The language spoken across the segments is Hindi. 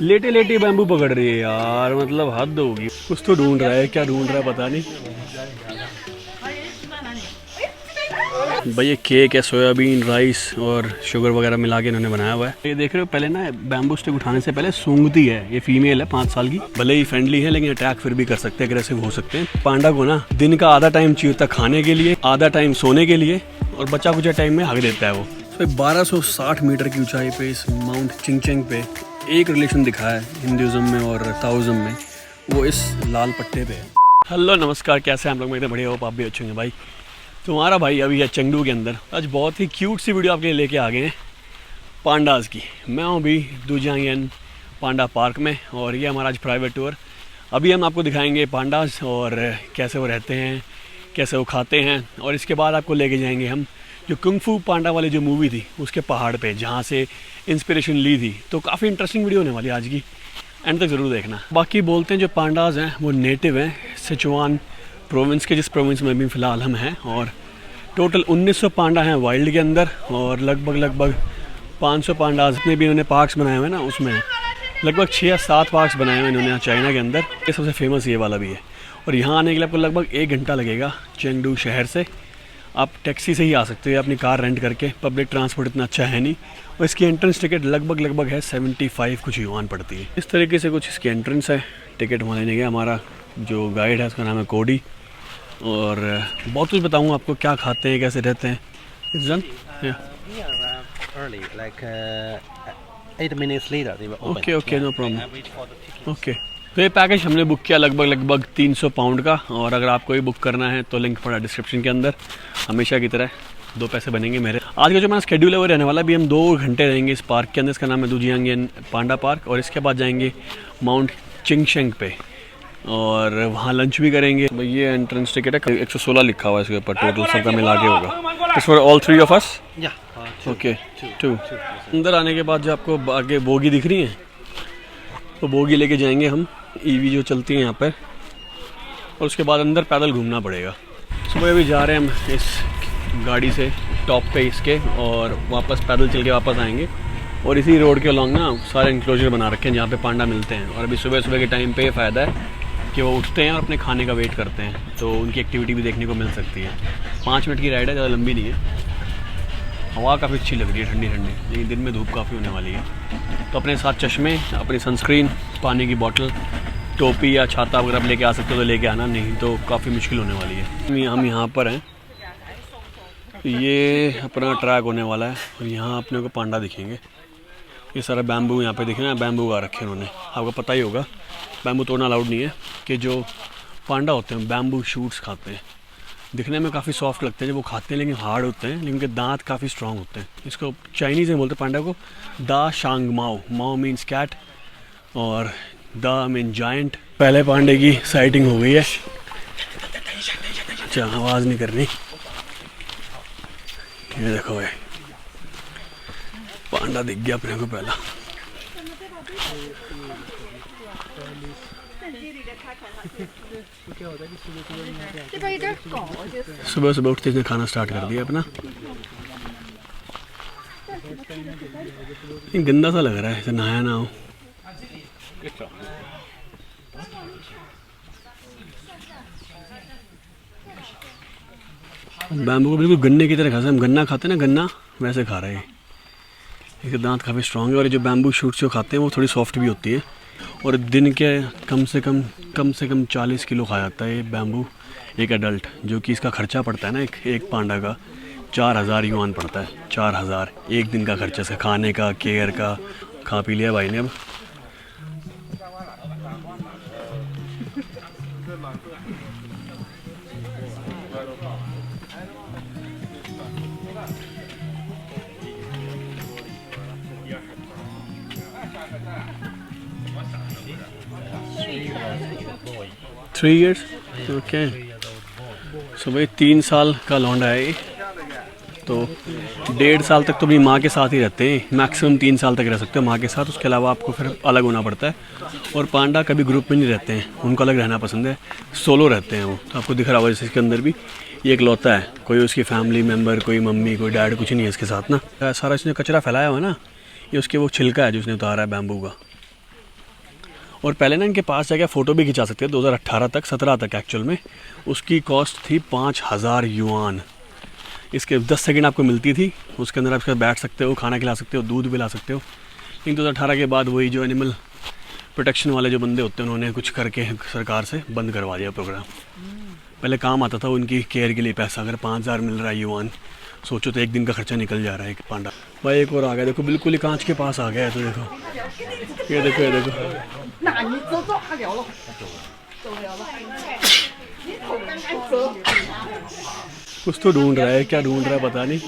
लेटे लेटे बैम्बू पकड़ रही है यार, मतलब हद होगी। कुछ तो ढूंढ रहा है, क्या ढूंढ रहा है पता नहीं। भाई ये केक है, सोयाबीन राइस और शुगर वगैरह मिला के इन्होंने बनाया हुआ है। ये देख रहे हो, पहले ना बैम्बू स्टिक उठाने से पहले सूंघती है। ये फीमेल है 5 साल की, भले ही फ्रेंडली है लेकिन अटैक फिर भी कर सकते हैं, अग्रेसिव हो सकते हैं। पांडा को ना दिन का आधा टाइम चाहिए होता खाने के लिए, आधा टाइम सोने के लिए, और बचा कुछ टाइम में हक देता है वो। तो 1260 मीटर की ऊंचाई पे इस माउंट चिंगचेंग पे एक रिलेशन दिखा है हिंदुज़म में और ताओइज्म में, वो इस लाल पट्टे पे है। हेलो नमस्कार, कैसे हैं आप लोग? मैं बढ़िया होप आप भी अच्छे होंगे। भाई तुम्हारा भाई अभी है चेंगडू के अंदर। आज बहुत ही क्यूट सी वीडियो आपके लिए लेके आ गए हैं पांडाज़ की। मैं हूँ अभी दुजियांग पांडा पार्क में और ये हमारा आज प्राइवेट टूर। अभी हम आपको दिखाएंगे पांडाज़ और कैसे वो रहते हैं, कैसे वो खाते हैं, और इसके बाद आपको लेके जाएंगे हम जो कुंग फू पांडा वाली जो मूवी थी उसके पहाड़ पे, जहाँ से इंस्पिरेशन ली थी। तो काफ़ी इंटरेस्टिंग वीडियो होने वाली है आज की, एंड तक ज़रूर देखना। बाकी बोलते हैं जो पांडाज़ हैं वो नेटिव हैं सिचुआन प्रोविंस के, जिस प्रोविंस में भी फ़िलहाल हम हैं। और टोटल 1900 पांडा हैं वाइल्ड के अंदर, और लगभग 500 पांडाज़ जितने भी इन्होंने पार्क्स बनाए हुए हैं ना, उसमें लगभग 6 या 7 पार्क्स बनाए हुए इन्होंने चाइना के अंदर। ये सबसे फेमस ये वाला भी है। और यहाँ आने के लिए आपको लगभग 1 घंटा लगेगा चेंगडू शहर से। आप टैक्सी से ही आ सकते हो, अपनी कार रेंट करके, पब्लिक ट्रांसपोर्ट इतना अच्छा है नहीं। और इसकी एंट्रेंस टिकट लगभग है 75 कुछ युआन पड़ती है। इस तरीके से कुछ इसकी एंट्रेंस है। टिकट वहाँ लेने गया हमारा जो गाइड है, उसका नाम है कोडी, और बहुत कुछ बताऊँगा आपको, क्या खाते हैं, कैसे रहते हैं। Okay no problem. ओके, तो ये पैकेज हमने बुक किया लगभग 300 पाउंड का, और अगर आपको भी बुक करना है तो लिंक पड़ा डिस्क्रिप्शन के अंदर। हमेशा की तरह 2 पैसे बनेंगे मेरे। आज का जो मेरा शेड्यूल है वो रहने वाला, भी हम 2 घंटे रहेंगे इस पार्क के अंदर। इसका नाम है दुजियांग पांडा पार्क, और इसके बाद जाएंगे माउंट चिंगचेंग पे और वहाँ लंच भी करेंगे। ये एंट्रेंस टिकट है, 116 लिखा हुआ है इसके ऊपर, टोटल सबका मिला के होगा। It's for all 3 of us. Okay 2। अंदर आने के बाद जो आपको आगे बोगी दिख रही है, तो बोगी लेके जाएंगे हम, ईवी जो चलती है यहाँ पर, और उसके बाद अंदर पैदल घूमना पड़ेगा। सुबह अभी जा रहे हैं हम इस गाड़ी से टॉप पे इसके, और वापस पैदल चल के वापस आएंगे। और इसी रोड के अलॉन्ग ना सारे इंक्लोजर बना रखे हैं जहाँ पे पांडा मिलते हैं। और अभी सुबह के टाइम पे ये फ़ायदा है कि वो उठते हैं और अपने खाने का वेट करते हैं, तो उनकी एक्टिविटी भी देखने को मिल सकती है। 5 मिनट की राइड है, ज़्यादा लंबी नहीं है। हवा काफ़ी अच्छी लग रही है, ठंडी ठंडी, लेकिन दिन में धूप काफ़ी होने वाली है। तो अपने साथ चश्मे, अपनी सनस्क्रीन, पानी की बोतल, टोपी या छाता वगैरह लेके आ सकते हो तो लेके आना, नहीं तो काफ़ी मुश्किल होने वाली है। हम यहाँ पर हैं, ये अपना ट्रैक होने वाला है, और यहाँ अपने को पांडा दिखेंगे। ये सारा बैम्बू यहाँ पे दिख रहा है, बैम्बू आ रखे हैं उन्होंने। आपको पता ही होगा बैम्बू तोड़ना अलाउड नहीं है, कि जो पांडा होते हैं बैम्बू शूट्स खाते हैं। दिखने में काफ़ी सॉफ्ट लगते हैं जब वो खाते हैं, लेकिन हार्ड होते हैं, लेकिन उनके दांत काफ़ी स्ट्रॉन्ग होते हैं। इसको चाइनीज़ में बोलते हैं पांडा को दा शांग माओ। माओ मीन्स कैट और दा मीन जायंट। पहले पांडे की साइटिंग हो गई है। अच्छा, आवाज़ नहीं करनी। ये देखो भाई, पांडा दिख गया अपने को पहला। सुबह उठते ही खाना स्टार्ट कर दिया अपना। गंदा सा लग रहा है, ऐसे नहाया ना हो। बैम्बू को बिल्कुल गन्ने की तरह खा, हम गन्ना खाते हैं ना, गन्ना वैसे खा रहे हैं। इसके दांत काफ़ी स्ट्रॉन्ग है, और जो बैम्बू शूट्स जो खाते हैं वो थोड़ी सॉफ्ट भी होती है। और दिन के कम से कम 40 किलो खा जाता है ये बैम्बू एक एडल्ट, जो कि इसका खर्चा पड़ता है ना एक पांडा का 4000 युआन पड़ता है। 4000 एक दिन का खर्चा, इसका खाने का, केयर का। खा पी लिया भाई ने अब। Three years okay. सो भाई 3 साल का लौंडा है ये, तो 1.5 साल तक तो अपनी माँ के साथ ही रहते हैं। मैक्सिमम 3 साल तक रह सकते हो माँ के साथ, उसके अलावा आपको फिर अलग होना पड़ता है। और पांडा कभी ग्रुप में नहीं रहते हैं, उनको अलग रहना पसंद है, सोलो रहते हैं वो। तो आपको दिख रहा होगा जैसे इसके अंदर भी ये एक लौता है, कोई उसकी फैमिली मेम्बर, कोई मम्मी, कोई डैड, कुछ नहीं है इसके साथ ना। सारा इसने कचरा फैलाया हुआ है ना, ये उसके वो छिलका है जो उसने उतारा है बैम्बू का। और पहले ना इनके पास जाके फ़ोटो भी खिंचा सकते हैं 2018 तक 17 तक एक्चुअल में। उसकी कॉस्ट थी 5000 युआन। इसके 10 सेकंड आपको मिलती थी, उसके अंदर आप इसके बैठ सकते हो, खाना खिला सकते हो, दूध पिला सकते हो। लेकिन 2018 के बाद वही जो एनिमल प्रोटेक्शन वाले जो बंदे होते हैं उन्होंने कुछ करके सरकार से बंद करवा दिया प्रोग्राम। पहले काम आता था उनकी केयर के लिए पैसा। अगर 5000 मिल रहा है युआन, सोचो तो एक दिन का खर्चा निकल जा रहा है एक पांडा। भाई एक और आ गया, देखो बिल्कुल ही कांच के पास आ गया है। तो देखो ये देखो, ये देखो कुछ तो ढूंढ रहा है, क्या ढूंढ रहा है पता नहीं।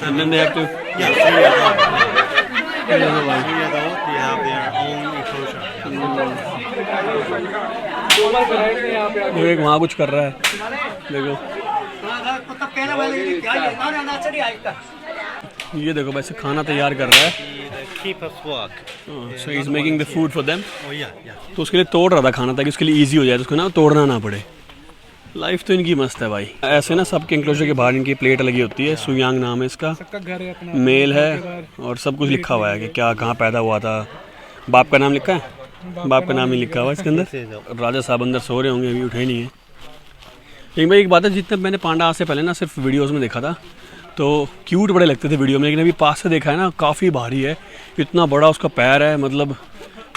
And then they have to एक वहाँ कुछ कर रहा है, देखो ये देखो वैसे खाना तैयार कर रहा है। So he's making the food for them. तो उसके लिए तोड़ रहा था खाना ताकि उसके लिए इजी हो जाए, तो उसको ना तोड़ना ना पड़े। लाइफ तो इनकी मस्त है भाई। ऐसे ना सबके इंक्लोजर के बाहर इनकी प्लेट लगी होती है। सुयांग नाम है इसका, मेल है और सब कुछ लिखा हुआ है कि क्या कहाँ पैदा हुआ था। बाप का नाम लिखा है, बाप का नाम ही लिखा हुआ है इसके अंदर। राजा साहब अंदर सो रहे होंगे, अभी उठे नहीं है। लेकिन भाई एक बात है, जितने मैंने पांडा आज से पहले ना सिर्फ वीडियोज़ में देखा था तो क्यूट बड़े लगते थे वीडियो में, लेकिन अभी पास से देखा है ना काफ़ी भारी है। इतना बड़ा उसका पैर है, मतलब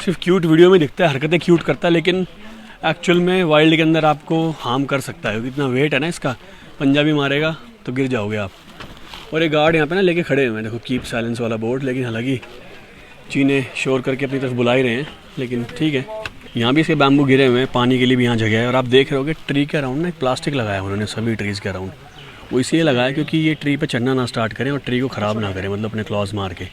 सिर्फ क्यूट वीडियो में दिखता है, हरकतें क्यूट करता है, लेकिन एक्चुअल में वाइल्ड के अंदर आपको हार्म कर सकता है क्योंकि इतना वेट है ना इसका। पंजाबी मारेगा तो गिर जाओगे आप। और ये गार्ड यहाँ पे ना लेके खड़े हुए हैं, देखो कीप साइलेंस वाला बोर्ड। लेकिन हालांकि चीने शोर करके अपनी तरफ बुला ही रहे हैं, लेकिन ठीक है। यहाँ भी इसके बैम्बू गिरे हुए हैं, पानी के लिए भी यहाँ जगह है। और आप देख रहे होगे ट्री के अराउंड ना एक प्लास्टिक लगाया उन्होंने सभी ट्रीज़ के अराउंड। वो इसलिए लगाया क्योंकि ये ट्री पे चढ़ना ना स्टार्ट करें और ट्री को ख़राब ना करें, मतलब अपने क्लॉज मार के।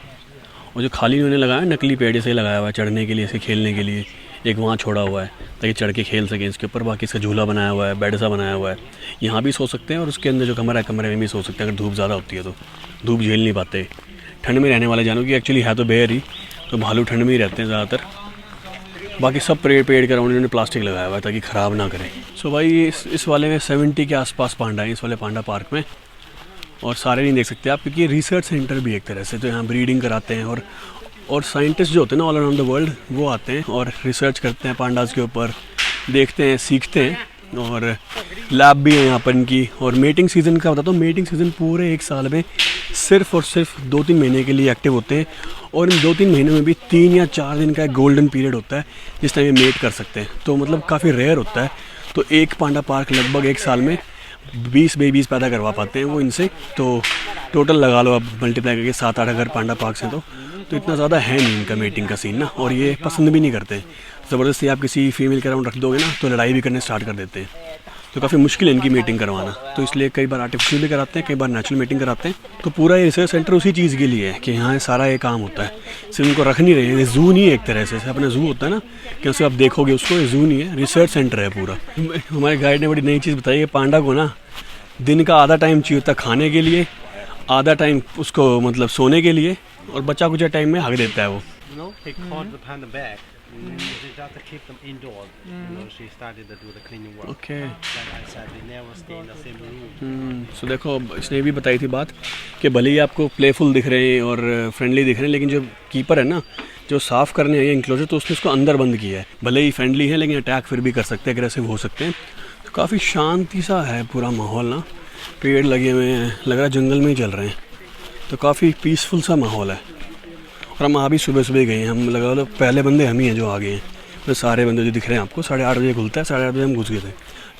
और जो खाली उन्होंने लगाया नकली पेड़ से लगाया हुआ है चढ़ने के लिए, इसे खेलने के लिए एक वहाँ छोड़ा हुआ है ताकि चढ़ के खेल सकें इसके ऊपर। बाकी इसका झूला बनाया हुआ है, बेड सा बनाया हुआ है, यहाँ भी सो सकते हैं। और उसके अंदर जो कमरा है, कमरे में भी सो सकते हैं अगर धूप ज़्यादा होती है तो। धूप झेल नहीं पाते ठंड में रहने वाले जानवर की, एक्चुअली है तो बेर ही, तो भालू ठंड में ही रहते हैं ज़्यादातर। बाकी सब पेड़ के अराउंड इन्होंने प्लास्टिक लगाया हुआ है ताकि ख़राब ना करें। सो भाई इस वाले में 70 के आसपास पांडा है इस वाले पांडा पार्क में। और सारे नहीं देख सकते आप क्योंकि ये रिसर्च सेंटर भी एक तरह से, तो यहाँ ब्रीडिंग कराते हैं और साइंटिस्ट जो होते हैं ना ऑल अराउंड द वर्ल्ड वो आते हैं और रिसर्च करते हैं पांडास के ऊपर, देखते हैं, सीखते हैं। और लैब भी है यहाँ पर इनकी। और मेटिंग सीज़न का बताता हूँ, मेटिंग सीज़न पूरे एक साल में सिर्फ और सिर्फ 2-3 महीने के लिए एक्टिव होते हैं। और इन 2-3 महीने में भी 3 या 4 दिन का एक गोल्डन पीरियड होता है जिस टाइम ये मेट कर सकते हैं। तो मतलब काफ़ी रेयर होता है। तो एक पांडा पार्क लगभग एक साल में 20 बेबीज़ पैदा करवा पाते हैं वो इनसे। तो टोटल लगा लो अब मल्टीप्लाई करके 7-8 अगर पांडा पार्क हैं तो इतना ज़्यादा है नहीं इनका मेटिंग का सीन ना। और ये पसंद भी नहीं करते, ज़बरदस्ती आप किसी फीमेल के अराउंड रख दोगे ना तो लड़ाई भी करने स्टार्ट कर देते हैं। तो काफ़ी मुश्किल है इनकी मीटिंग करवाना। तो इसलिए कई बार आर्टिफिशियल भी कराते हैं, कई बार नेचुरल मीटिंग कराते हैं। तो पूरा ये रिसर्च सेंटर उसी चीज़ के लिए है कि यहाँ सारा ये काम होता है। सिर्फ उनको रख नहीं रहे हैं, जू नहीं है एक तरह से, अपना जू होता है ना कि उससे आप देखोगे उसको, ये जू नहीं है, रिसर्च सेंटर है पूरा। हमारे गाइड ने बड़ी नई चीज़ बताई है, पांडा को ना दिन का आधा टाइम चाहिए होता है खाने के लिए, आधा टाइम उसको मतलब सोने के लिए, और बचा कुछ टाइम में हक देता है वो। They try to keep them indoors. She started to do the cleaning work. Okay. Like I said, they never stay in the same room. So देखो इसने भी बताई थी बात कि भले ही आपको प्लेफुल दिख रहे हैं और फ्रेंडली दिख रहे हैं, लेकिन जो कीपर है ना जो साफ़ करने आई है इंक्लोजर, तो उसने उसको अंदर बंद किया है। भले ही फ्रेंडली है लेकिन अटैक फिर भी कर सकते हैं, अग्रेसिव हो सकते हैं। तो काफ़ी शांति सा है पूरा माहौल ना, पेड़ लगे हुए हैं, लग रहा है जंगल में ही चल रहे हैं। तो काफ़ी पीसफुल सा माहौल है। और हम अभी सुबह गए हैं, हम लगा लो पहले बंदे हम ही हैं जो आ गए हैं। तो सारे बंदे जो दिख रहे हैं आपको 8:30 बजे खुलता है, 8:30 बजे हम घुस गए थे।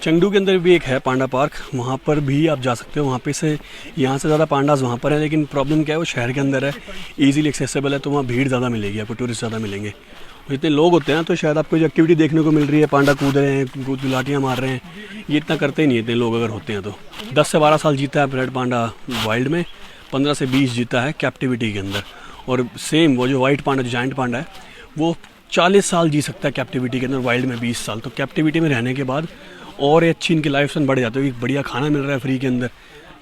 चंगडू के अंदर भी एक है पांडा पार्क, वहाँ पर भी आप जा सकते हो। वहाँ पे से यहाँ से ज़्यादा पांडास वहाँ पर है, लेकिन प्रॉब्लम क्या है वो शहर के अंदर है, ईजिली एक्सेसिबल है, तो वहाँ भीड़ ज़्यादा मिलेगी आपको, टूरिस्ट ज़्यादा मिलेंगे। और इतने लोग होते हैं तो शायद आपको जो एक्टिविटी देखने को मिल रही है, पांडा कूद रहे हैं, गुलाटियाँ मार रहे हैं, ये इतना करते ही नहीं इतने लोग अगर होते हैं तो। 10 से 12 साल जीता है रेड पांडा वाइल्ड में, 15 से 20 जीता है कैप्टिविटी के अंदर। और सेम वो जो वाइट पांडा जो जाइंट पांडा है वो 40 साल जी सकता है कैप्टिविटी के अंदर, वाइल्ड में 20 साल। तो कैप्टिविटी में रहने के बाद और अच्छी इनकी लाइफ स्पैन बढ़ जाती है, बढ़िया खाना मिल रहा है फ्री के अंदर,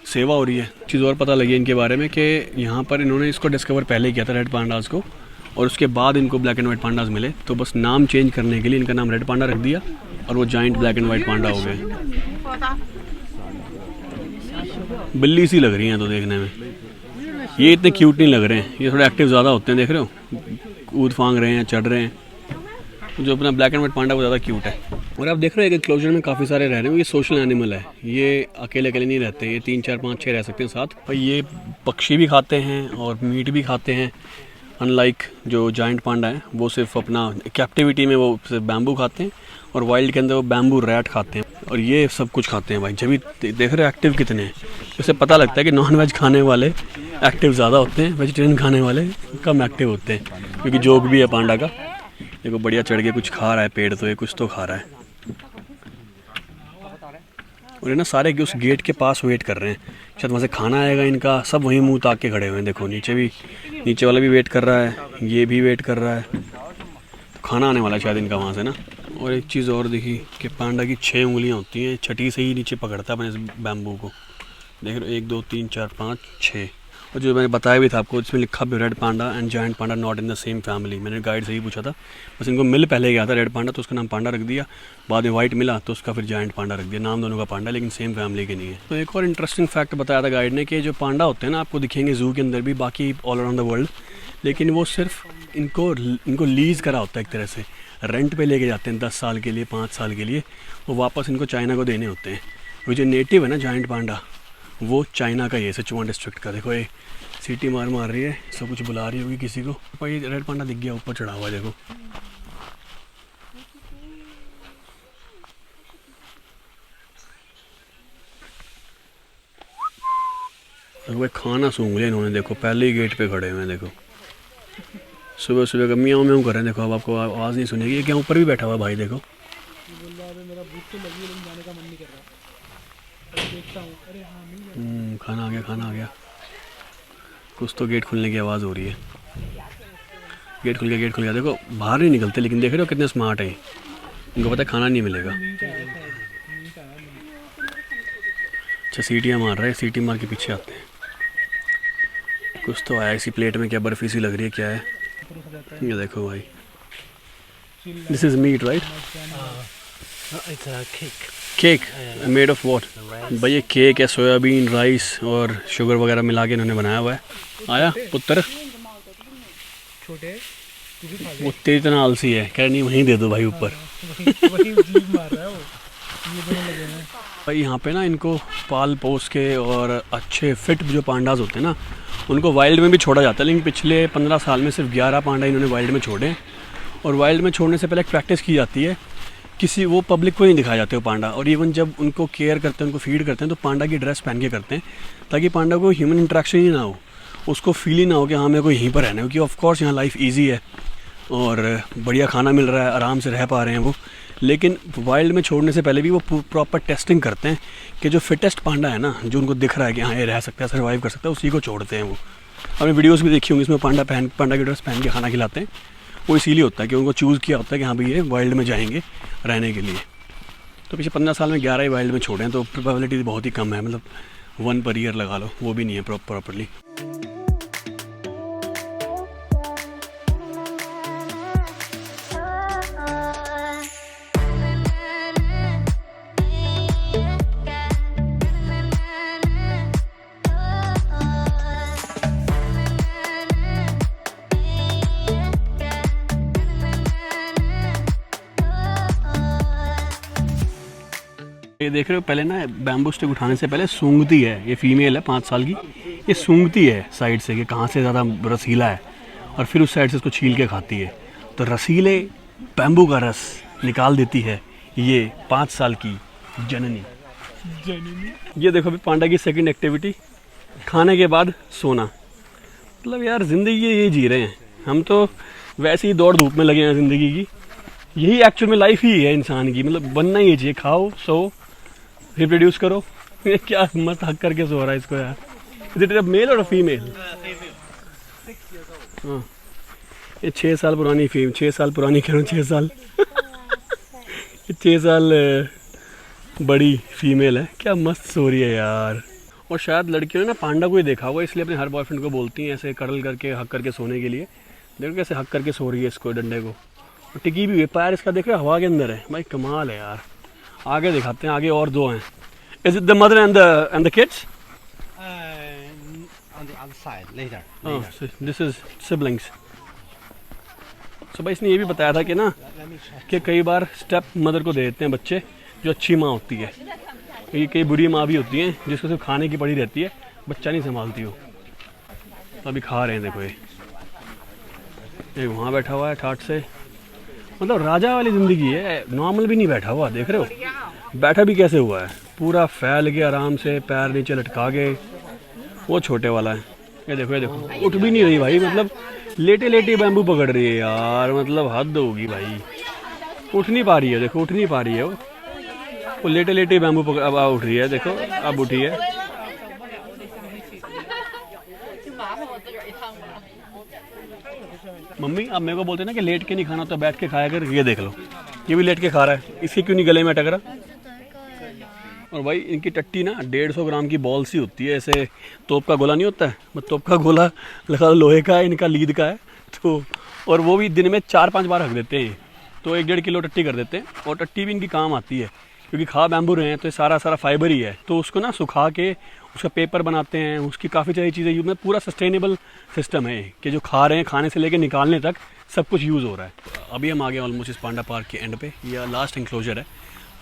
सेवा हो रही है। चीज़ और पता लगी इनके बारे में कि यहाँ पर इन्होंने इसको डिस्कवर पहले किया था रेड पांडास को, और उसके बाद इनको ब्लैक एंड वाइट पांडास मिले, तो बस नाम चेंज करने के लिए इनका नाम रेड पांडा रख दिया और वो जाइंट ब्लैक एंड वाइट पांडा हो गए। बिल्ली सी लग रही हैं तो देखने में। ये इतने क्यूट नहीं लग रहे हैं, ये थोड़े एक्टिव ज़्यादा होते हैं, देख रहे हो कूद फांग रहे हैं, चढ़ रहे हैं। जो अपना ब्लैक एंड वाइट पांडा वो ज़्यादा क्यूट है। और आप देख रहे हो एंक्लोजर में काफ़ी सारे रह रहे हैं, ये सोशल एनिमल है, ये अकेले अकेले नहीं रहते, ये 3 4 5 6 रह सकते हैं साथ। और ये पक्षी भी खाते हैं और मीट भी खाते हैं, अनलाइक जो जाइंट पांडा है वो सिर्फ अपना कैप्टिविटी में वो सिर्फ बैम्बू खाते हैं और वाइल्ड के अंदर वो बैम्बू रैट खाते हैं। और ये सब कुछ खाते हैं भाई, जब भी देख रहे हो एक्टिव कितने हैं। इससे पता लगता है कि नॉन वेज खाने वाले एक्टिव ज़्यादा होते हैं, वेजिटेरियन खाने वाले कम एक्टिव होते हैं। क्योंकि जोक भी है पांडा का, देखो बढ़िया चढ़ के कुछ खा रहा है पेड़, तो ये कुछ तो खा रहा है। और ये ना सारे उस गेट के पास वेट कर रहे हैं, शायद वहाँ से खाना आएगा इनका, सब वहीं मुंह ताक के खड़े हुए हैं। देखो नीचे वाला भी वेट कर रहा है, ये भी वेट कर रहा है, तो खाना आने वाला है शायद इनका वहाँ से ना। और एक चीज़ और देखी कि पांडा की 6 उंगलियाँ होती हैं, छठी से ही नीचे पकड़ता है अपने इस बैम्बू को। देख रहे हो 1 2 3 4 5 6। और जो मैंने बताया भी था आपको, इसमें लिखा भी red panda and giant Panda not in the same family. मैंने गाइड से ही पूछा था, बस इनको मिल पहले गया था रेड पांडा, तो उसका नाम पांडा रख दिया, बाद में वाइट मिला तो उसका फिर जायंट पांडा रख दिया। नाम दोनों का पांडा, लेकिन सेम फैमिली के नहीं है। तो एक और इंटरेस्टिंग फैक्ट बताया था गाइड ने कि जो पांडा होते हैं ना, आपको दिखेंगे जू के अंदर भी, बाकी ऑल अराउंड द वर्ल्ड, लेकिन वो सिर्फ इनको लीज करा होता है, एक तरह से रेंट पे लेके जाते हैं 10 साल के लिए, 5 साल के लिए, वो वापस इनको चाइना को देने होते हैं। वो जो नेटिव है ना जायंट पांडा, वो चाइना का ही है, सिचुआन डिस्ट्रिक्ट का। देखो ये सीटी मार रही है, सब कुछ बुला रही होगी किसी को। भाई रेड पांडा दिख गया, ऊपर चढ़ा हुआ है देखो। देखो भाई खाना सूंघ लिया इन्होंने, देखो पहले ही गेट पे खड़े हुए हैं। देखो सुबह सुबह का म्याऊं म्याऊं कर रहे हैं। देखो अब आपको आवाज़ नहीं सुनेगी, ये क्या ऊपर भी बैठा हुआ भाई। देखो खाना आ गया। कुछ तो गेट खुलने की आवाज़ हो रही है। गेट खुल गया। देखो बाहर नहीं निकलते, लेकिन देख रहे हो कितने स्मार्ट हैं, इनको पता है खाना नहीं मिलेगा। अच्छा सीटियाँ मार रहे हैं, सीटी मार के पीछे आते हैं। कुछ तो आया इसी प्लेट में, क्या बर्फी सी लग रही है, क्या है ये देखो भाई। This is meat right? It's a cake. Cake made of what? भाई ये केक है, सोयाबीन, राइस और शुगर वगैरह मिला के इन्होंने बनाया हुआ है। आया पुत्र छोटे वो तेरी इतना आलसी है, कह नहीं वहीं दे दो भाई ऊपर। भाई यहाँ पे ना इनको पाल पोस के और अच्छे फिट जो पांडाज होते हैं ना, उनको वाइल्ड में भी छोड़ा जाता है। लेकिन पिछले 15 साल में सिर्फ 11 पांडा इन्होंने वाइल्ड में छोड़े हैं। और वाइल्ड में छोड़ने से पहले एक प्रैक्टिस की जाती है, किसी वो पब्लिक को नहीं दिखाए जाते वो पांडा। और इवन जब उनको केयर करते हैं, उनको फीड करते हैं, तो पांडा की ड्रेस पहन के करते हैं, ताकि पांडा को ह्यूमन इंटरेक्शन ही ना हो, उसको फील ही ना हो कि हाँ मेरे को यहीं पर रहना है। क्योंकि ऑफकोर्स यहाँ लाइफ ईजी है और बढ़िया खाना मिल रहा है, आराम से रह पा रहे हैं वो। लेकिन वाइल्ड में छोड़ने से पहले भी वो प्रॉपर टेस्टिंग करते हैं कि जो फिटेस्ट पांडा है ना, जो उनको दिख रहा है कि हाँ ये रह सकता है, सर्वाइव कर सकता है, उसी को छोड़ते हैं वो। हमने वीडियोस भी देखी होंगी, इसमें पांडा की ड्रेस पहन के खाना खिलाते हैं। वो इसीलिए होता है कि उनको चूज़ किया होता है कि हाँ भाई ये वाइल्ड में जाएंगे रहने के लिए। तो पिछले 15 साल में 11 ही वाइल्ड में छोड़े हैं, तो प्रोबेबिलिटी बहुत ही कम है, मतलब 1 पर ईयर लगा लो, वो भी नहीं है प्रॉपरली। ये देख रहे हो पहले ना बैम्बू स्टिक उठाने से पहले सूंघती है, ये फीमेल है 5 साल की, ये सूंघती है साइड से कि कहाँ से ज़्यादा रसीला है, और फिर उस साइड से इसको छील के खाती है। तो रसीले बैम्बू का रस निकाल देती है ये 5 साल की जननी। ये देखो अभी पांडा की सेकंड एक्टिविटी, खाने के बाद सोना। मतलब यार ज़िंदगी ये जी रहे हैं हम, तो वैसे ही दौड़ धूप में लगे हैं ज़िंदगी की। यही एक्चुअल में लाइफ ही है इंसान की, मतलब बनना ही चाहिए, खाओ सो रिप्रोड्यूस करो। ये क्या मस्त हक करके सो रहा है इसको यार। इज इट अ मेल और अ फीमेल? हाँ ये 6 साल पुरानी 6 साल पुरानी कह रहा हूँ, 6 साल 6 साल बड़ी फीमेल है, क्या मस्त सो रही है यार। और शायद लड़कियों ने ना पांडा को ही देखा हुआ, इसलिए अपने हर बॉयफ्रेंड को बोलती हैं ऐसे करल करके हक करके सोने के लिए। देखो कैसे हक करके सो रही है इसको, डंडे को, और टिकी भी हुई, पैर इसका देख रहे हवा के अंदर है। भाई कमाल है यार। आगे दिखाते हैं, आगे और 2 हैं। Is it the mother and the kids? On the other side later. This is siblings. So भाई इसने ये भी बताया था कि ना Let me check. कि कई बार स्टेप मदर को दे देते हैं बच्चे जो अच्छी माँ होती है, ये कई बुरी माँ भी होती हैं जिसको सिर्फ खाने की पड़ी रहती है, बच्चा नहीं संभालती हो। तो अभी खा रहे हैं, देखो ये वहाँ बैठा हुआ है ठाट से, मतलब राजा वाली ज़िंदगी है, नॉर्मल भी नहीं बैठा हुआ, देख रहे हो बैठा भी कैसे हुआ है, पूरा फैल के आराम से पैर नीचे लटका के। वो छोटे वाला है, ये देखो उठ भी नहीं रही भाई, मतलब लेटे लेटे बैम्बू पकड़ रही है यार, मतलब हद होगी भाई, उठ नहीं पा रही है, देखो उठ नहीं पा रही है वो लेटे लेटे बैम्बू पकड़, अब उठ रही है, देखो अब उठी है। मम्मी अब मेरे को बोलते ना कि लेट के नहीं खाना तो बैठ के खाया कर, ये देख लो ये भी लेट के खा रहा है, इसके क्यों नहीं गले में अटक रहा। और भाई इनकी टट्टी ना 150 ग्राम की बॉल सी होती है, ऐसे तोप का गोला नहीं होता है, मतलब तोप का गोला लगा लोहे का है, इनका लीद का है, तो और वो भी दिन में 4-5 बार रख देते हैं, तो 1-1.5 किलो टट्टी कर देते हैं। और टट्टी भी इनकी काम आती है क्योंकि खा बैम्बू रहे हैं तो ये सारा फाइबर ही है, तो उसको ना सुखा के उसका पेपर बनाते हैं, उसकी काफ़ी सारी चीज़ें यूज में, पूरा सस्टेनेबल सिस्टम है कि जो खा रहे हैं खाने से लेके निकालने तक सब कुछ यूज़ हो रहा है। अभी हम आ गए ऑलमोस्ट इस पांडा पार्क के एंड पे, यह लास्ट इंक्लोजर है।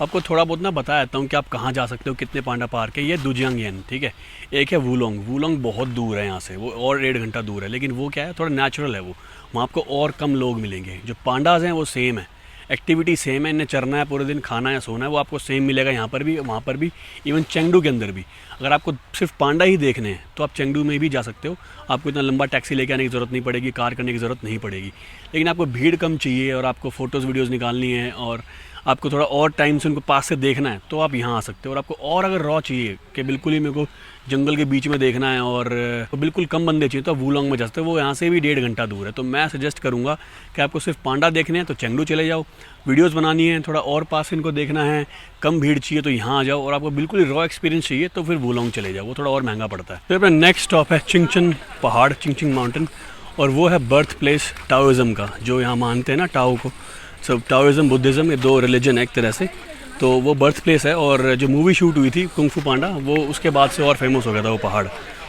आपको थोड़ा बहुत ना बता देता हूँ कि आप कहाँ जा सकते हो, कितने पांडा पार्क है। ये दुजियांग, ठीक है, एक है वुलोंग बहुत दूर है यहाँ से, वो और 1.5 घंटा दूर है, लेकिन वो क्या है थोड़ा नेचुरल है, वो वहाँ आपको और कम लोग मिलेंगे। जो पांडाज हैं वो सेम है, एक्टिविटी सेम है, इन्हें चरना है पूरे दिन, खाना है सोना है, वो आपको सेम मिलेगा यहाँ पर भी वहाँ पर भी, इवन चेंगडू के अंदर भी। अगर आपको सिर्फ पांडा ही देखने हैं तो आप चेंगडू में भी जा सकते हो, आपको इतना लंबा टैक्सी लेके आने की ज़रूरत नहीं पड़ेगी, कार करने की ज़रूरत नहीं पड़ेगी। लेकिन आपको भीड़ कम चाहिए और आपको फ़ोटोज़ वीडियोज़ निकालनी है और आपको थोड़ा और टाइम से उनको पास से देखना है तो आप यहाँ आ सकते हो। और आपको और अगर रॉ चाहिए कि बिल्कुल ही मेरे को जंगल के बीच में देखना है और बिल्कुल कम बंदे चाहिए तो वुलोंग में जा सकते हो, वो यहाँ से भी 1.5 घंटा दूर है। तो मैं सजेस्ट करूँगा कि आपको सिर्फ पांडा देखने हैं तो चेंगडू चले जाओ, वीडियोज़ बनानी है थोड़ा और पास से इनको देखना है, कम भीड़ चाहिए तो यहाँ आ जाओ, और आपको बिल्कुल ही रॉ एक्सपीरियंस चाहिए तो फिर वुलोंग चले जाओ, वो थोड़ा और महंगा पड़ता है। फिर अपना नेक्स्ट स्टॉप है चिंगचन पहाड़, चिंगचन माउंटेन, और वो है बर्थ प्लेस टाओइज़म का, जो यहाँ मानते हैं ना टाओ को। सब टाओइज़म बुद्धिज़्म ये 2 रिलीजन है एक तरह से, तो वो बर्थ प्लेस है। और जो मूवी शूट हुई थी कुंग फू पांडा, वो उसके बाद से और फेमस हो गया था वो पहाड़।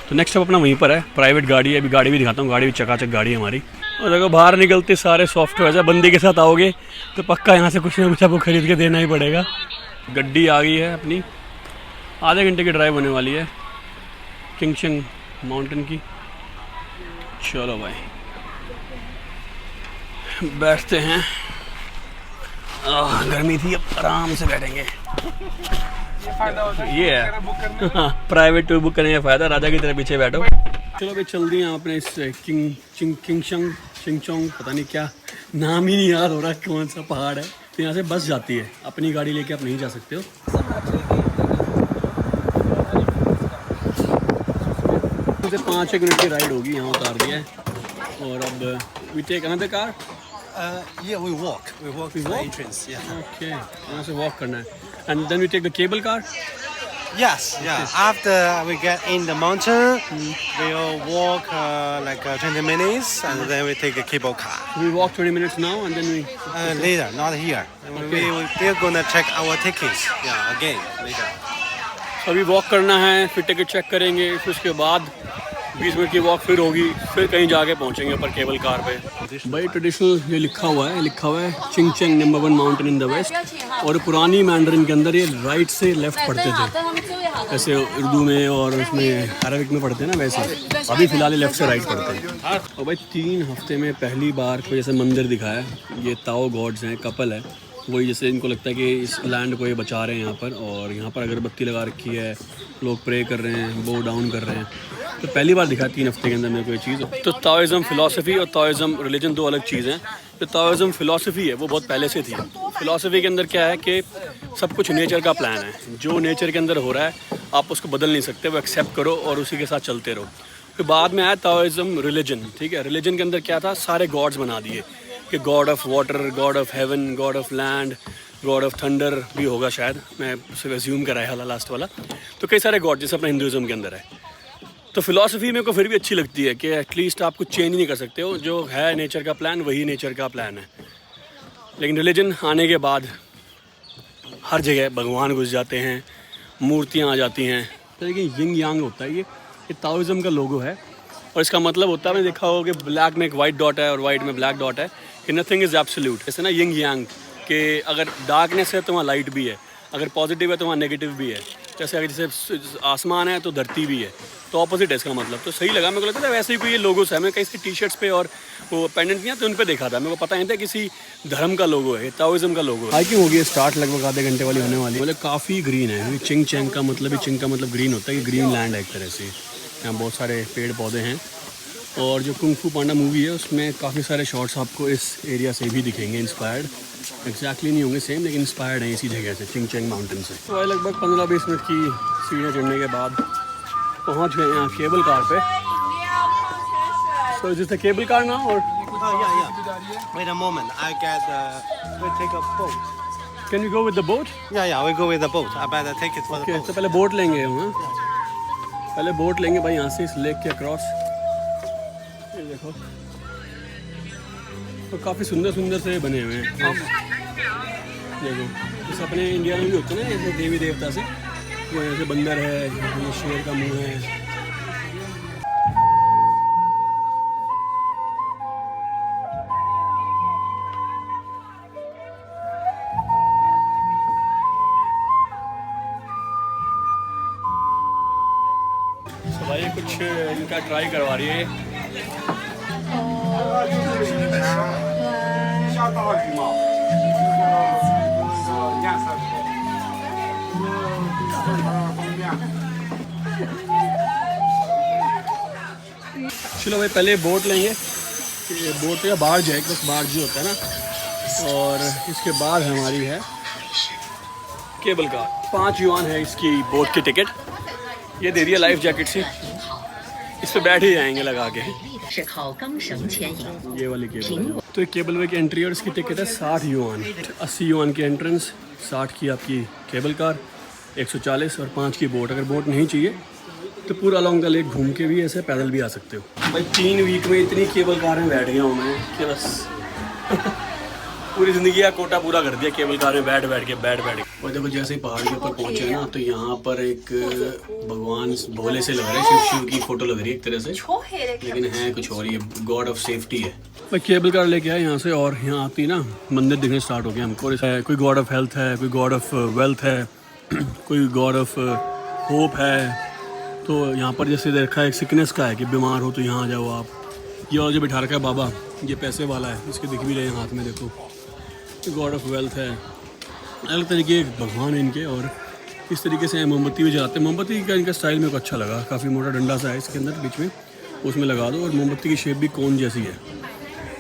तो नेक्स्ट स्टॉप अपना वहीं पर है, प्राइवेट गाड़ी है, अभी गाड़ी भी दिखाता हूँ, गाड़ी भी चकाचक गाड़ी है हमारी। और देखो बाहर निकलते सारे सॉफ्टवेयर है, बंदी के साथ आओगे तो पक्का यहाँ से कुछ ना कुछ आपको खरीद के देना ही पड़ेगा। गड्डी आ गई है अपनी, आधे घंटे की ड्राइव होने वाली है चिंगचन माउंटेन की। चलो भाई बैठते हैं, गर्मी थी अब आराम से बैठेंगे। ये है प्राइवेट टूर बुक करने का फ़ायदा, राजा की तरह पीछे बैठो। चलो भाई चल दिए आपने इस चिंगचोंग पता नहीं क्या नाम ही नहीं याद हो रहा कौन सा पहाड़ है। तो यहाँ से बस जाती है, अपनी गाड़ी लेके आप नहीं जा सकते हो। से 5-1 मिनट की राइड होगी, यहाँ उतार दिया है। और अब we take another car. Yeah, we walk to the entrance. Yeah. Okay, यहाँ से वॉक करना है and then we take the cable car. Yes, yeah. After we get in the mountain, we'll walk like 20 minutes, and then we take a cable car. We walk 20 minutes now and then we Later, not here. We're gonna check our tickets. Yeah, again later. अभी वॉक करना है, फिर टिकट चेक करेंगे, फिर उसके बाद 20 मिनट की वॉक फिर होगी, फिर कहीं जाके पहुंचेंगे ऊपर केबल कार पे। भाई ट्रेडिशनल ये लिखा हुआ है चिंगचन number 1 mountain in the west. और पुरानी मैंडरिन के अंदर ये राइट से लेफ्ट पढ़ते थे, ऐसे उर्दू में और उसमें अरबिक में पढ़ते हैं ना, वैसे अभी फ़िलहाल लेफ्ट से राइट पढ़ते हैं। और भाई 3 हफ्ते में पहली बार कोई ऐसे मंदिर दिखाया। ये ताओ गॉड्स हैं, कपल है, वही जैसे इनको लगता है कि इस लैंड को ये बचा रहे हैं यहाँ पर। और यहाँ पर अगरबत्ती लगा रखी है, लोग प्रे कर रहे हैं, बो डाउन कर रहे हैं। तो पहली बार दिखा 3 हफ्ते के अंदर मेरे को ये चीज़। तो ताओइज़म फ़िलासफ़ी और ताओइज़म रिलीजन 2 अलग चीज़ हैं। तो ताओइज़म फ़िलासफ़ी है वो बहुत पहले से थी। फ़िलासफ़ी के अंदर क्या है कि सब कुछ नेचर का प्लान है, जो नेचर के अंदर हो रहा है आप उसको बदल नहीं सकते, वो एक्सेप्ट करो और उसी के साथ चलते रहो। फिर बाद में आया ताओइज़म रिलीजन, ठीक है। रिलीजन के अंदर क्या था, सारे गॉड्स बना दिए कि God of water, God of haven, God of land, God of thunder भी होगा शायद, मैं उसे एज्यूम कराया वाला लास्ट वाला। तो कई सारे गॉड जैसे अपना हिंदुज़म के अंदर है। तो फ़िलासफ़ी मेरे को फिर भी अच्छी लगती है कि एटलीस्ट आप कुछ चेंज नहीं कर सकते हो, जो है नेचर का प्लान वही नेचर का प्लान है। लेकिन रिलीजन आने के बाद हर जगह भगवान घुस जाते हैं, मूर्तियाँ आ जाती हैं। तो लेकिन यिंग यांग होता है, ये ताओइज़म का लोगो है और इसका मतलब होता है, मैंने देखा होगा कि ब्लैक में एक वाइट डॉट है और वाइट में ब्लैक डॉट है, कि नथिंग इज़ एब्सोल्यूट। जैसे ना यिंग यांग, कि अगर डार्कनेस है तो वहाँ लाइट भी है, अगर पॉजिटिव है तो वहाँ नेगेटिव भी है। जैसे अगर जैसे आसमान है तो धरती भी है, तो ऑपोजिट है इसका मतलब। तो सही लगा मेरे को, लगता था वैसे ही कोई ये लोगोस है। मैं कहीं से टी शर्ट्स पे और वो पेंडेंट नहीं तो उन पे देखा था, मेरे को पता नहीं था किसी धर्म का लोगो है, ताओइज्म का लोगो है। हाइकिंग होगी स्टार्ट, लगभग आधे घंटे वाली होने वाली है। मतलब काफ़ी ग्रीन है, चिंग चैंग का मतलब, चिंग का मतलब ग्रीन होता है, कि ग्रीन लैंड है एक तरह से। यहाँ बहुत सारे पेड़ पौधे हैं, और जो कुंग फू पांडा मूवी है उसमें काफ़ी सारे शॉट्स आपको इस एरिया से भी दिखेंगे इंस्पायर्ड। एग्जैक्टली नहीं होंगे सेम, लेकिन इंस्पायर्ड है इसी जगह से, चिंग चैंग माउंटेन से। तो लगभग 15-20 मिनट की सीढ़ियाँ चढ़ने के बाद पहुँच गए यहाँ केबल कार पे। सो जिस केबल कार ना, और yeah. Wait a moment, I get we'll take a boat. Can we go with the boat? Yeah, we go with the boat. I better take it for the boat. तो पहले बोट लेंगे हम, पहले बोट लेंगे भाई यहाँ से इस लेक के अक्रॉस। ये देखो, तो काफ़ी सुंदर सुंदर से बने हुए हैं। देखो, जैसे अपने इंडिया में भी होते हैं ना, जैसे देवी देवता से, वो यहाँ से बंदर है, ये शेर का मुंह है। तो भाई कुछ इनका ट्राई करवा रही है। चलो भाई पहले बोट लेंगे, ये बोट या बार्ज है, बस बार्ज ही होता है ना। और इसके बाद हमारी है केबल कार। 5 युआन है इसकी बोट की टिकट। ये दे रही है लाइफ जैकेट से, इस पे बैठ ही जाएंगे लगा के। ये वाली केबल, तो ये केबल वे की एंट्री और इसकी टिकट है 60 युआन। 80 युआन की एंट्रेंस, 60 की आपकी केबल कार, 140 और 5 की बोट। अगर बोट नहीं चाहिए तो पूरा लॉन्ग द लेक घूम के भी ऐसे पैदल भी आ सकते हो। भाई 3 वीक में इतनी केबल कार में बैठ गया हूँ मैं कि बस पूरी ज़िंदगी का कोटा पूरा कर दिया केबल कार में बैठ बैठ के। और देखो जैसे ही पहाड़ के ऊपर पहुँचे ना, तो यहाँ पर एक भगवान भोले से लग रहा है, शिव की फोटो लग रही है एक तरह से, लेकिन है कुछ और, ये गॉड ऑफ सेफ्टी है। भाई केबल कार लेके आए यहाँ से, और यहाँ आती ना मंदिर दिखने स्टार्ट हो गए हमको। कोई गॉड ऑफ हेल्थ है, कोई गॉड ऑफ वेल्थ है, कोई गॉड ऑफ होप है। तो यहाँ पर जैसे देखा है एक सिकनेस का है कि बीमार हो तो यहाँ आ जाओ आप। ये और जो बिठा रखा है बाबा, ये पैसे वाला है, इसके दिख भी रहे हैं हाथ में, देखो गॉड ऑफ वेल्थ है। अलग तरीके भगवान है इनके, और इस तरीके से मोमबत्ती भी जलाते हैं। मोमबत्ती का इनका स्टाइल मेरे को अच्छा लगा, काफ़ी मोटा डंडा सा है इसके अंदर बीच में, उसमें लगा दो, और मोमबत्ती की शेप भी कोन जैसी है।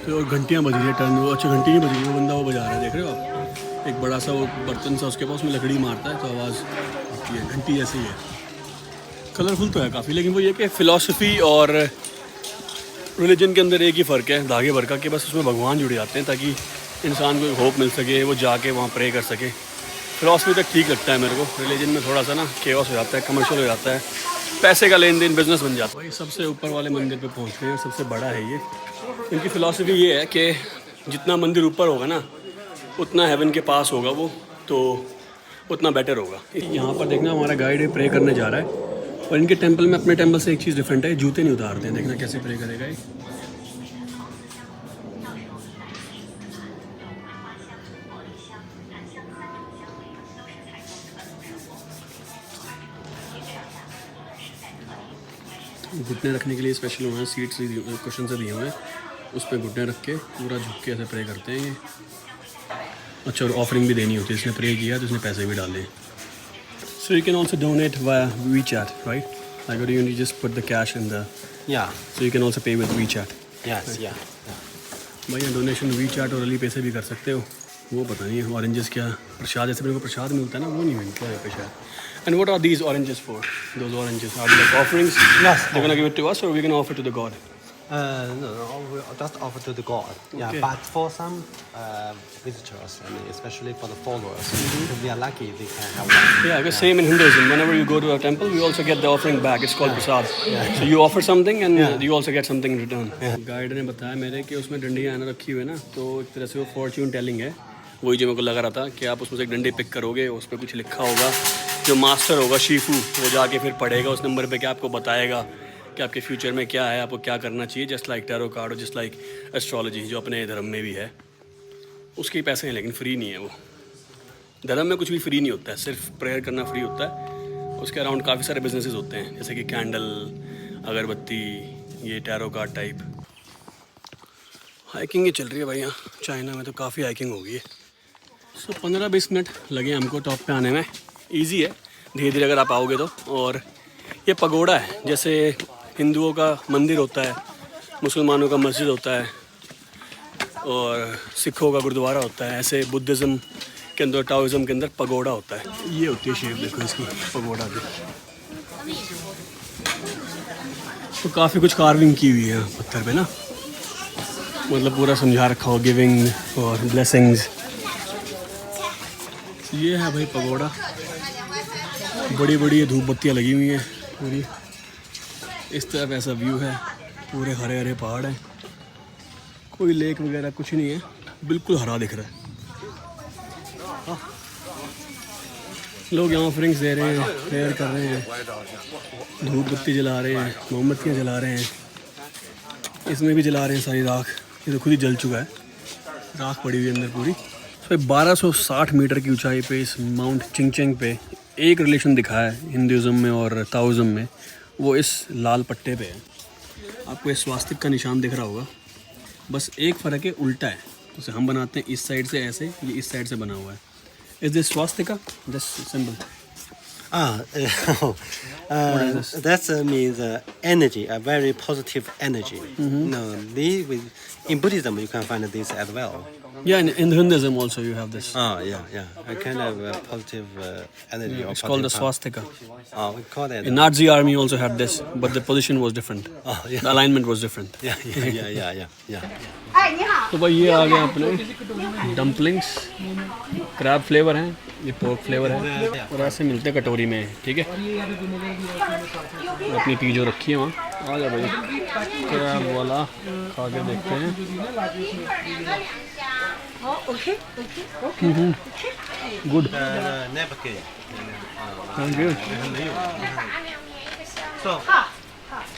तो और घंटियाँ बज रही है, टर्न, वो अच्छी घंटी नहीं बज रही, वो बंदा वो बजा रहा है, देख रहे हो आप, एक बड़ा सा वो बर्तन सा उसके पास, उसमें लकड़ी मारता है तो आवाज़ आती है, घंटी जैसी है। कलरफुल तो है काफ़ी, लेकिन वो ये कि फ़िलॉसफी और रिलीजन के अंदर एक ही फ़र्क है धागे भर का, कि बस उसमें भगवान जुड़ जाते हैं ताकि इंसान को होप मिल सके, वो जाके वहाँ प्रे कर सके। फ़िलॉसफी तक ठीक लगता है मेरे को, रिलीजन में थोड़ा सा ना केओस हो जाता है, कमर्शियल हो जाता है, पैसे का लेन देन, बिजनेस बन जाता है। ये सबसे ऊपर वाले मंदिर पे पहुँच गए हैं, सबसे बड़ा है ये। इनकी फ़िलॉसफी ये है कि जितना मंदिर ऊपर होगा ना, उतना हेवन के पास होगा वो, तो उतना बेटर होगा। यहाँ पर देखना हमारा गाइड प्रे करने जा रहा है, और इनके टेंपल में, अपने टेंपल से एक चीज़ डिफरेंट है, जूते नहीं उतारते हैं। देखना कैसे प्रे करेगा ये। घुटने रखने के लिए स्पेशल वहाँ सीट्स क्वेश्चन से दिए हुए हैं, उस पर घुटने रख के पूरा झुक के ऐसे प्रे करते हैं ये। अच्छा, और ऑफरिंग भी देनी होती है, इसने प्रे किया तो इसने पैसे भी डाले। So you can also donate via WeChat, right? Like, or you just put the cash in the... Yeah. So you can also pay with WeChat. Yes. Right. Yeah. भाई डोनेशन WeChat और अली पे से भी कर सकते हो। वो पता नहीं है ऑरेंजेस क्या प्रसाद, जैसे मेरे को प्रसाद मिलता है ना, वो नहीं मिलता है पे शायद। And what are these oranges for? Those oranges are like offerings? Yes. They're gonna give it to us, or we can offer to the god? No, we just offer to the god. Yeah, Okay. but for some visitors, I mean, especially for the followers, if we are lucky, they can help us. Yeah, because same in Hinduism. Whenever you go to a temple, we also get the offering back. It's called prasad. So you offer something and you also get something in return. Guide ने बताया मेरे कि उसमें डंडियाँ आना रखी हुई है ना, तो एक तरह से वो फॉर्च्यून टेलिंग है। वही जो मेरे को लगा रहा था कि आप उसमें से एक डंडी पिक करोगे, उस पर कुछ लिखा होगा, जो मास्टर होगा शीफू, वो जाके फिर पढ़ेगा उस नंबर पे, कि आपको बताएगा कि आपके फ्यूचर में क्या है, आपको क्या करना चाहिए। जस्ट लाइक टैरो कार्ड और जस्ट लाइक एस्ट्रोलॉजी जो अपने धर्म में भी है, उसके पैसे हैं लेकिन फ्री नहीं है वो। धर्म में कुछ भी फ्री नहीं होता है, सिर्फ प्रेयर करना फ्री होता है। उसके अराउंड काफ़ी सारे बिजनेसेस होते हैं, जैसे कि कैंडल, अगरबत्ती, ये टैरो कार्ड टाइप। हाइकिंग ही चल रही है भाई यहाँ चाइना में, तो काफ़ी हाइकिंग होगी। 15-20 मिनट लगे हमको टॉप पे आने में। इजी है, धीरे धीरे अगर आप आओगे तो। और ये पगोड़ा है, जैसे हिंदुओं का मंदिर होता है, मुसलमानों का मस्जिद होता है और सिखों का गुरुद्वारा होता है, ऐसे बुद्धिज़्म के अंदर, टाओइज़्म के अंदर पगोड़ा होता है। ये होती है शेप, देखो इसकी पगोड़ा की। तो काफ़ी कुछ कार्विंग की हुई है पत्थर पे ना, मतलब पूरा समझा रखा हो, गिविंग और ब्लेसिंग्स। ये है भाई पगोड़ा, बड़ी बड़ी धूप बत्तियाँ लगी हुई हैं पूरी। इस तरफ ऐसा व्यू है, पूरे हरे हरे पहाड़ हैं, कोई लेक वगैरह कुछ नहीं है, बिल्कुल हरा दिख रहा है। लोग यहाँ ऑफरिंग्स दे रहे हैं, प्रेयर कर रहे हैं, धूप बत्ती जला रहे हैं, मोमबत्तियाँ जला रहे हैं। इसमें भी जला रहे हैं सारी राख, ये तो खुद ही जल चुका है, राख पड़ी हुई है अंदर पूरी। तो 1260 मीटर की ऊंचाई पे इस माउंट चिंगचेंग पे एक रिलेशन दिखा है हिंदुज़म में और ताओइज़्म में, वो इस लाल पट्टे पे है। आपको इस स्वास्तिक का निशान दिख रहा होगा, बस एक फ़र्क है, उल्टा है। जैसे हम बनाते हैं इस साइड से ऐसे, ये इस साइड से बना हुआ है। Is this Swastika, this symbol? That means energy, a very positive energy. No, in Buddhism you can find this as well. Yeah, in Hinduism also you have this. Yeah. A kind of positive energy. It's called the swastika. We call that. In Nazi army also had this, but the position was different. Yeah. The alignment was different. Yeah. तो भाई ये आ गए अपने डम्पलिंग्स, क्रैब फ्लेवर हैं, ये पोर्क फ्लेवर है, और ऐसे मिलते हैं कटोरी में, ठीक है। अपनी चीज़ों रखी है वहाँ, आ जा भाई क्रैब वाला खा के देखते हैं। Good, thank you.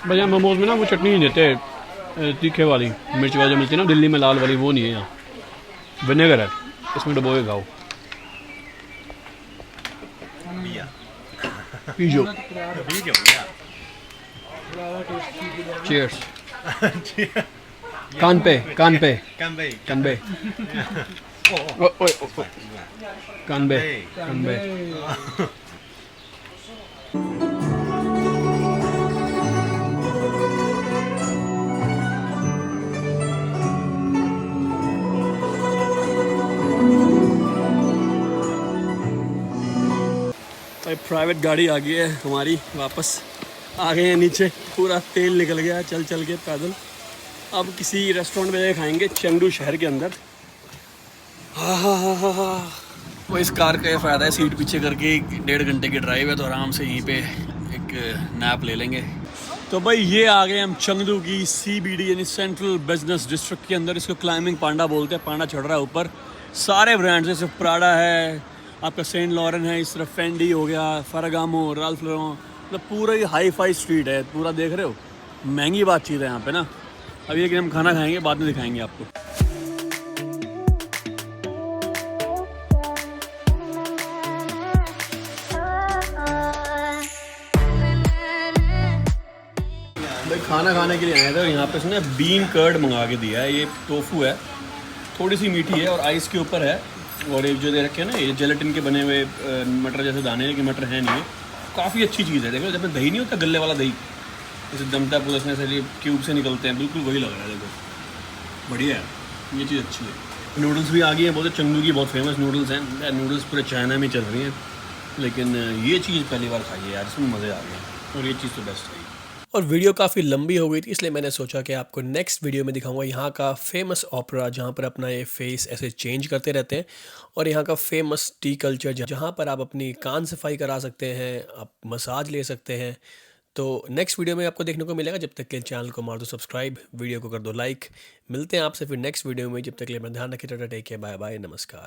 भैया मोमोज में ना वो चटनी नहीं देते, तीखे वाली मिर्च वाली जो मिलती है ना दिल्ली में, लाल वाली, वो नहीं है यहाँ, विनेगर है, इसमें डुबो के खाओ। Piezo, cheers. कान पे कानबे प्राइवेट गाड़ी आ गई है हमारी, वापस आ गए हैं नीचे, पूरा तेल निकल गया चल चल के पैदल। अब किसी रेस्टोरेंट में जाके खाएंगे चेंगडू शहर के अंदर। वो इस कार का ये फ़ायदा है, सीट पीछे करके 1.5 घंटे की ड्राइव है, तो आराम से यहीं पे एक नैप ले लेंगे। तो भाई ये आ गए हम चेंगडू की CBD यानी सेंट्रल बिजनेस डिस्ट्रिक्ट के अंदर। इसको क्लाइंबिंग पांडा बोलते हैं, पांडा चढ़ रहा है ऊपर। सारे ब्रांड्स हैं, सिर्फ प्राडा है, आपका सेंट लॉरेन है, इस तरफ फेंडी हो गया, फरागामो, राल्फ लॉरेन, मतलब पूरा ही हाई फाई स्ट्रीट है पूरा, देख रहे हो। महंगी बातचीत है यहाँ पे ना। अभी लेकिन हम खाना खाएंगे, बाद में दिखाएंगे आपको। भाई खाना खाने के लिए आए थे, यहाँ पे उसने बीन कर्ड मंगा के दिया है। ये टोफू है, थोड़ी सी मीठी है और आइस के ऊपर है। और एक जो दे रखे हैं ना, ये जेलेटिन के बने हुए मटर जैसे दाने, लेकिन मटर है नहीं है। काफ़ी अच्छी चीज़ है। देखो जब दही नहीं होता, गले वाला दही जैसे जमता है पूरा, इसमें से क्यूब से निकलते हैं, बिल्कुल वही लग रहा है। देखो बढ़िया है, ये चीज़ अच्छी है। नूडल्स भी आ गई हैं, बहुत चेंगडू की बहुत फेमस नूडल्स हैं। नूडल्स पूरे चाइना में चल रही हैं, लेकिन ये चीज़ पहली बार खाई है यार, इसमें मज़े आ गए और ये चीज़ तो बेस्ट है। और वीडियो काफ़ी लंबी हो गई थी, इसलिए मैंने सोचा कि आपको नेक्स्ट वीडियो में दिखाऊंगा यहाँ का फेमस ओपेरा, जहाँ पर अपना ये फेस ऐसे चेंज करते रहते हैं, और यहाँ का फेमस टी कल्चर, जहाँ पर आप अपनी कान सफाई करा सकते हैं, आप मसाज ले सकते हैं। तो नेक्स्ट वीडियो में आपको देखने को मिलेगा। जब तक के चैनल को मार दो सब्सक्राइब, वीडियो को कर दो लाइक। मिलते हैं आपसे फिर नेक्स्ट वीडियो में, जब तक के लिए अपना ध्यान रखिए। Tata, take care, bye bye, नमस्कार।